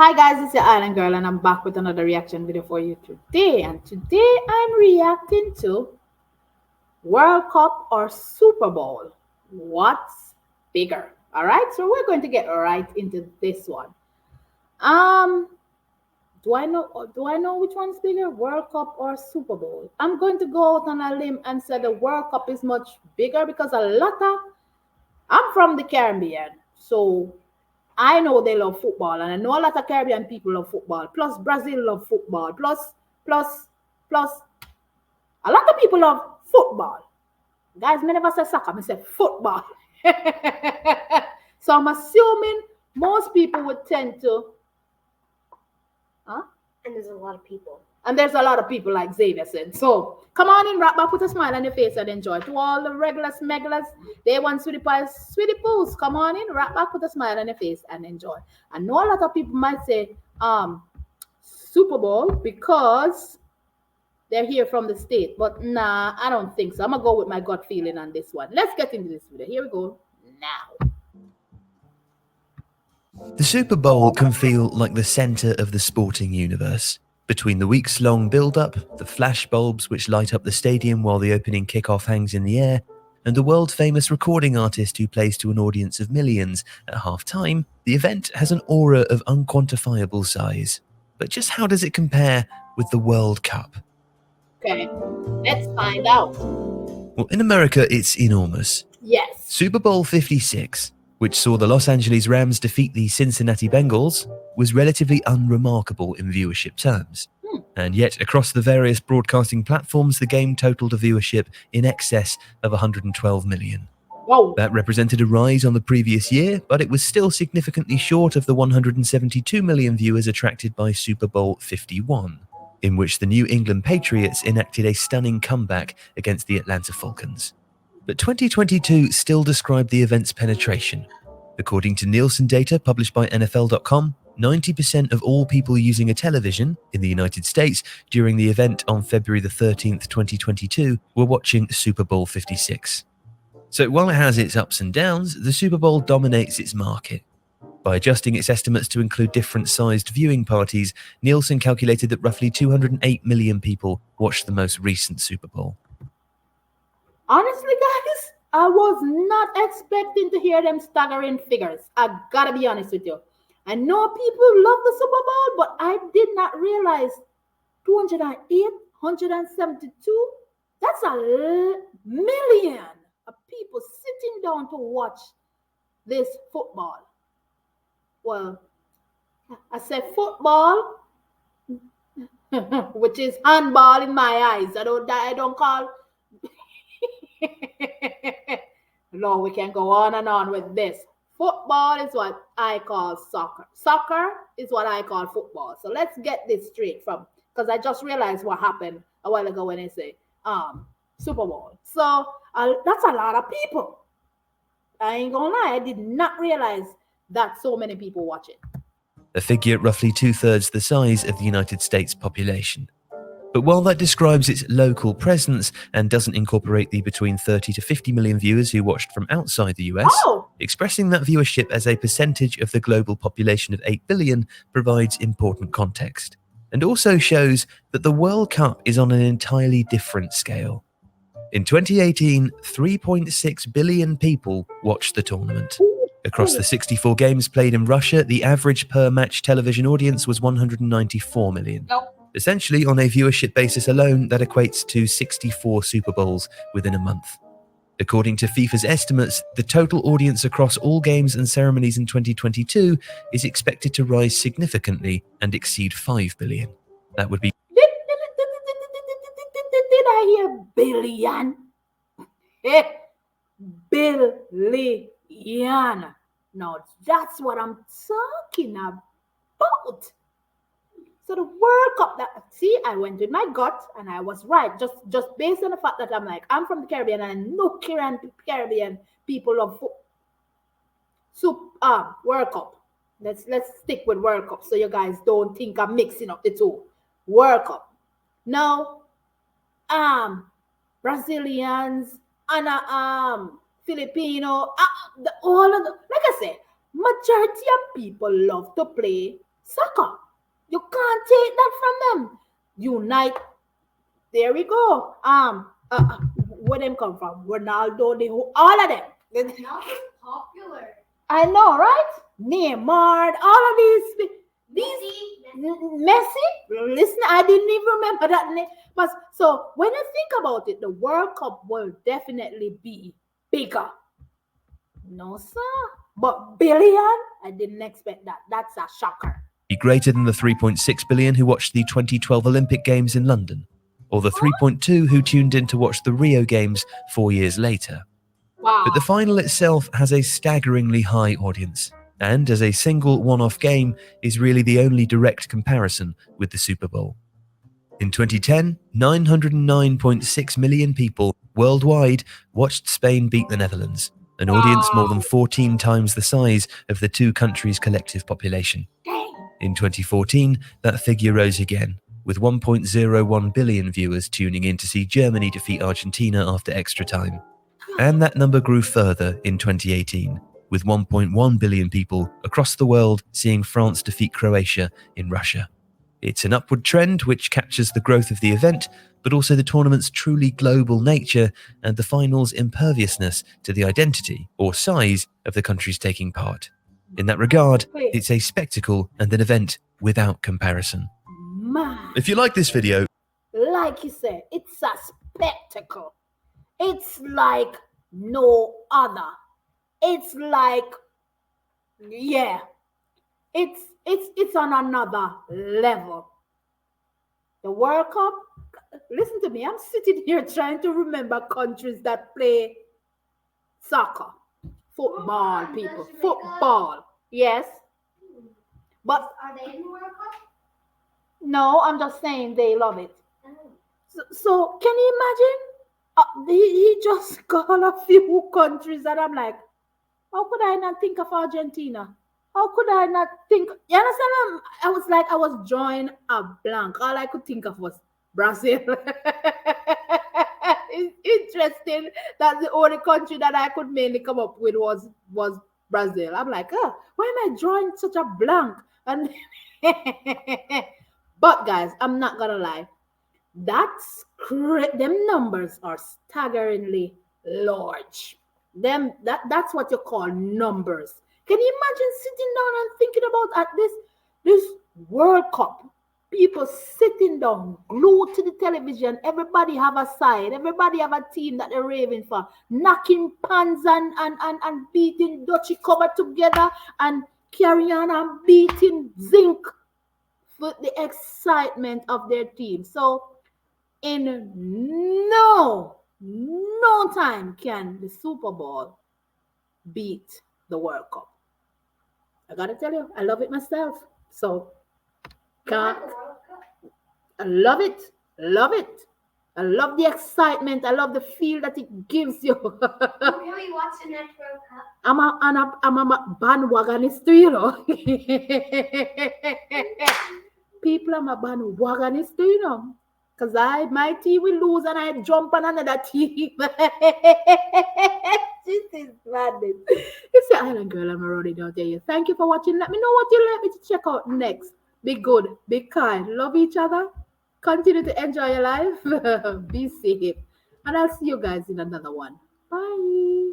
Hi guys, it's your Island Girl and I'm back with another reaction video for you today. And today I'm reacting to World Cup or Super Bowl. What's bigger? Alright, so we're going to get right into this one. Um, do I know which one's bigger? World Cup or Super Bowl? I'm going to go out on a limb and say the World Cup is much bigger because I'm from the Caribbean, so I know they love football, and I know a lot of Caribbean people love football. Plus, Brazil love football. Plus, a lot of people love football. Guys, me never say soccer, me say football. So I'm assuming most people would tend to, huh? And there's a lot of people. And there's a lot of people, like Xavier said. So come on in, rap back, put a smile on your face and enjoy. To all the regulars, megalas, they want sweetie pies, sweetie poos. Come on in, rap back, put a smile on your face and enjoy. I know a lot of people might say Super Bowl because they're here from the state, but nah, I don't think so. I'm gonna go with my gut feeling on this one. Let's get into this video. Here we go now. The Super Bowl can feel like the centre of the sporting universe. Between the weeks-long build-up, the flashbulbs which light up the stadium while the opening kickoff hangs in the air, and the world-famous recording artist who plays to an audience of millions at half-time, the event has an aura of unquantifiable size. But just how does it compare with the World Cup? Okay, let's find out. Well, in America, it's enormous. Yes. Super Bowl 56, which saw the Los Angeles Rams defeat the Cincinnati Bengals, was relatively unremarkable in viewership terms. And yet, across the various broadcasting platforms, the game totaled a viewership in excess of 112 million. Whoa. That represented a rise on the previous year, but it was still significantly short of the 172 million viewers attracted by Super Bowl 51, in which the New England Patriots enacted a stunning comeback against the Atlanta Falcons. But 2022 still described the event's penetration. According to Nielsen data published by NFL.com, 90% of all people using a television in the United States during the event on February the 13th, 2022 were watching Super Bowl 56. So while it has its ups and downs, the Super Bowl dominates its market. By adjusting its estimates to include different-sized viewing parties, Nielsen calculated that roughly 208 million people watched the most recent Super Bowl. Honestly, guys, I was not expecting to hear them staggering figures. I gotta be honest with you. I know people love the Super Bowl, but I did not realize 208, 172, that's a million of people sitting down to watch this football. Well, I said football, which is handball in my eyes. I don't call. No, we can go on and on with this. Football is what I call soccer. Soccer is what I call football. So let's get this straight because I just realized what happened a while ago when I say Super Bowl. So that's a lot of people. I ain't gonna lie, I did not realize that so many people watch it. A figure roughly two-thirds the size of the United States population. But while that describes its local presence and doesn't incorporate the between 30 to 50 million viewers who watched from outside the US, expressing that viewership as a percentage of the global population of 8 billion provides important context, and also shows that the World Cup is on an entirely different scale. In 2018, 3.6 billion people watched the tournament. Across the 64 games played in Russia, the average per-match television audience was 194 million. Essentially, on a viewership basis alone, that equates to 64 Super Bowls within a month. According to FIFA's estimates, the total audience across all games and ceremonies in 2022 is expected to rise significantly and exceed 5 billion. That would be... Did I hear billion? Billion. Now that's what I'm talking about. So the World Cup, I went with my gut and I was right. Just based on the fact that I'm from the Caribbean and I know Caribbean people love World Cup. Let's stick with World Cup so you guys don't think I'm mixing up the two. World Cup. Now, Brazilians and Filipino, like I said, majority of people love to play Soccer. You can't take that from them. Unite. There we go. Where them come from? Ronaldo, all of them. Not as popular. I know, right? Neymar, all of these Messi. Listen, I didn't even remember that name. But so when you think about it, the World Cup will definitely be bigger. No, sir. But billion, I didn't expect that. That's a shocker. Be greater than the 3.6 billion who watched the 2012 Olympic Games in London, or the 3.2 who tuned in to watch the Rio Games 4 years later. Wow. But the final itself has a staggeringly high audience, and as a single one-off game is really the only direct comparison with the Super Bowl. In 2010, 909.6 million people worldwide watched Spain beat the Netherlands, an audience more than 14 times the size of the two countries' collective population. In 2014, that figure rose again, with 1.01 billion viewers tuning in to see Germany defeat Argentina after extra time. And that number grew further in 2018, with 1.1 billion people across the world seeing France defeat Croatia in Russia. It's an upward trend which captures the growth of the event, but also the tournament's truly global nature and the final's imperviousness to the identity or size of the countries taking part. In that regard, it's a spectacle and an event without comparison. Man. If you like this video, like you said, it's a spectacle. It's like no other. It's like, yeah, it's on another level. The World Cup, listen to me, I'm sitting here trying to remember countries that play soccer, football, people, football, yes. But are they in the World Cup? No, I'm just saying they love it. So can you imagine? He just called a few countries that I'm like, how could I not think of Argentina? How could I not think? You understand? I was like, I was drawing a blank. All I could think of was Brazil. It's interesting that the only country that I could mainly come up with was Brazil. I'm like, why am I drawing such a blank? And but guys, I'm not gonna lie. Them numbers are staggeringly large. That's what you call numbers. Can you imagine sitting down and thinking about at this World Cup? People sitting down, glued to the television. Everybody have a side. Everybody have a team that they're raving for. Knocking pans and beating Dutchy cover together and carrying on and beating zinc for the excitement of their team. So in no time can the Super Bowl beat the World Cup. I gotta tell you, I love it myself. So can't. I love it. Love it. I love the excitement. I love the feel that it gives you. Who are you watching that World Cup? I'm a bandwagonist too, you know. People, I'm a bandwagonist too, you know. Because my team will lose and I jump on another team. This is madness. It's the Island Girl. I'm running out there. Thank you for watching. Let me know what you like me to check out next. Be good. Be kind. Love each other. Continue to enjoy your life. Be safe. And I'll see you guys in another one. Bye.